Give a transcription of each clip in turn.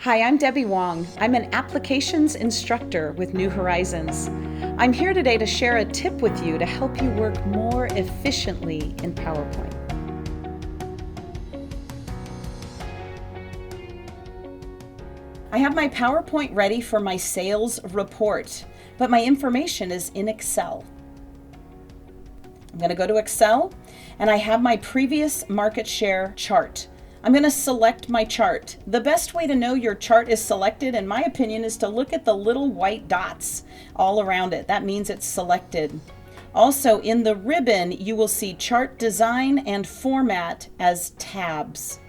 Hi, I'm Debbie Wong. I'm an applications instructor with New Horizons. I'm here today to share a tip with you to help you work more efficiently in PowerPoint. I have my PowerPoint ready for my sales report, but my information is in Excel. I'm going to go to Excel, and I have my previous market share chart. I'm going to select my chart. The best way to know your chart is selected, in my opinion, is to look at the little white dots all around it. That means it's selected. Also, in the ribbon, you will see Chart Design and Format as tabs.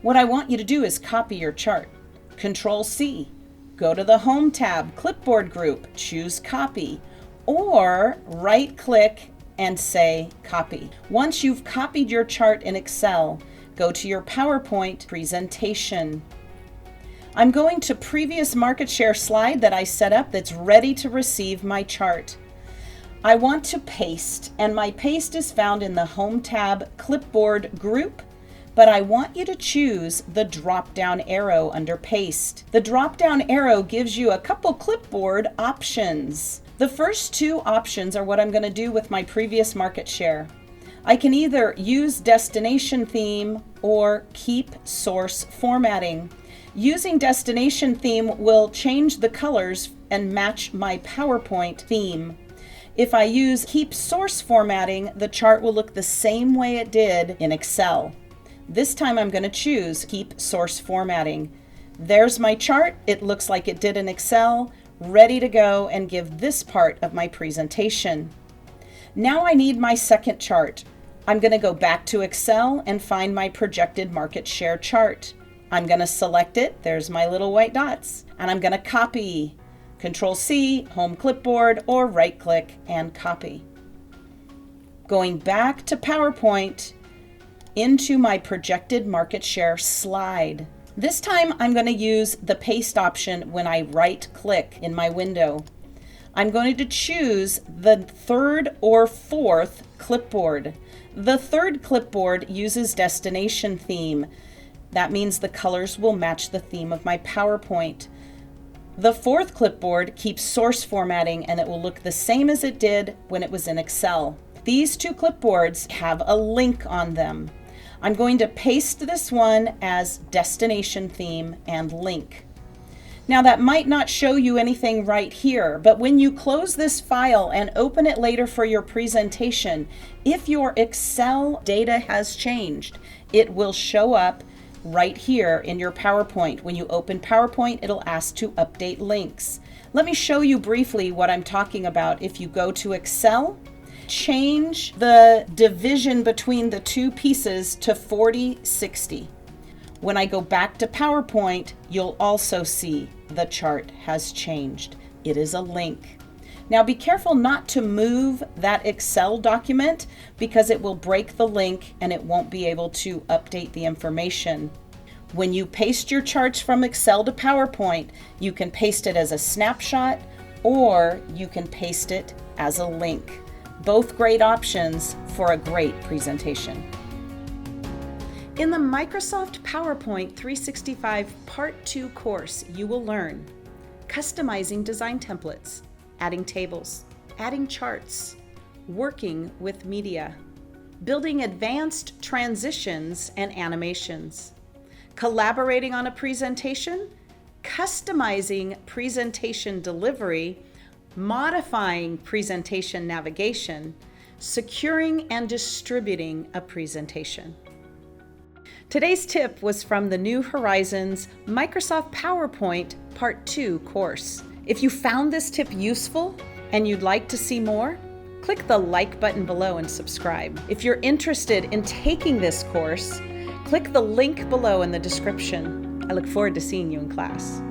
What I want you to do is copy your chart. Control-C. Go to the Home tab, Clipboard Group, choose Copy, or right-click and say Copy. Once you've copied your chart in Excel, go to your PowerPoint presentation. I'm going to previous market share slide that I set up that's ready to receive my chart. I want to paste, and my paste is found in the Home tab Clipboard Group, but I want you to choose the drop-down arrow under Paste. The drop-down arrow gives you a couple clipboard options. The first two options are what I'm going to do with my previous market share. I can either use destination theme or keep source formatting. Using destination theme will change the colors and match my PowerPoint theme. If I use keep source formatting, the chart will look the same way it did in Excel. This time I'm going to choose keep source formatting. There's my chart. It looks like it did in Excel, ready to go and give this part of my presentation. Now I need my second chart. I'm going to go back to Excel and find my projected market share chart. I'm going to select it. There's my little white dots. And I'm going to copy. Control-C, Home Clipboard, or right-click and copy. Going back to PowerPoint into my projected market share slide. This time I'm going to use the paste option when I right-click in my window. I'm going to choose the third or fourth clipboard. The third clipboard uses destination theme. That means the colors will match the theme of my PowerPoint. The fourth clipboard keeps source formatting, and it will look the same as it did when it was in Excel. These two clipboards have a link on them. I'm going to paste this one as destination theme and link. Now that might not show you anything right here, but when you close this file and open it later for your presentation, if your Excel data has changed, it will show up right here in your PowerPoint. When you open PowerPoint, it'll ask to update links. Let me show you briefly what I'm talking about. If you go to Excel, change the division between the two pieces to 40-60. When I go back to PowerPoint, you'll also see the chart has changed. It is a link. Now be careful not to move that Excel document because it will break the link and it won't be able to update the information. When you paste your charts from Excel to PowerPoint, you can paste it as a snapshot or you can paste it as a link. Both great options for a great presentation. In the Microsoft PowerPoint 365 Part 2 course, you will learn customizing design templates, adding tables, adding charts, working with media, building advanced transitions and animations, collaborating on a presentation, customizing presentation delivery, modifying presentation navigation, securing and distributing a presentation. Today's tip was from the New Horizons Microsoft PowerPoint Part 2 course. If you found this tip useful and you'd like to see more, click the like button below and subscribe. If you're interested in taking this course, click the link below in the description. I look forward to seeing you in class.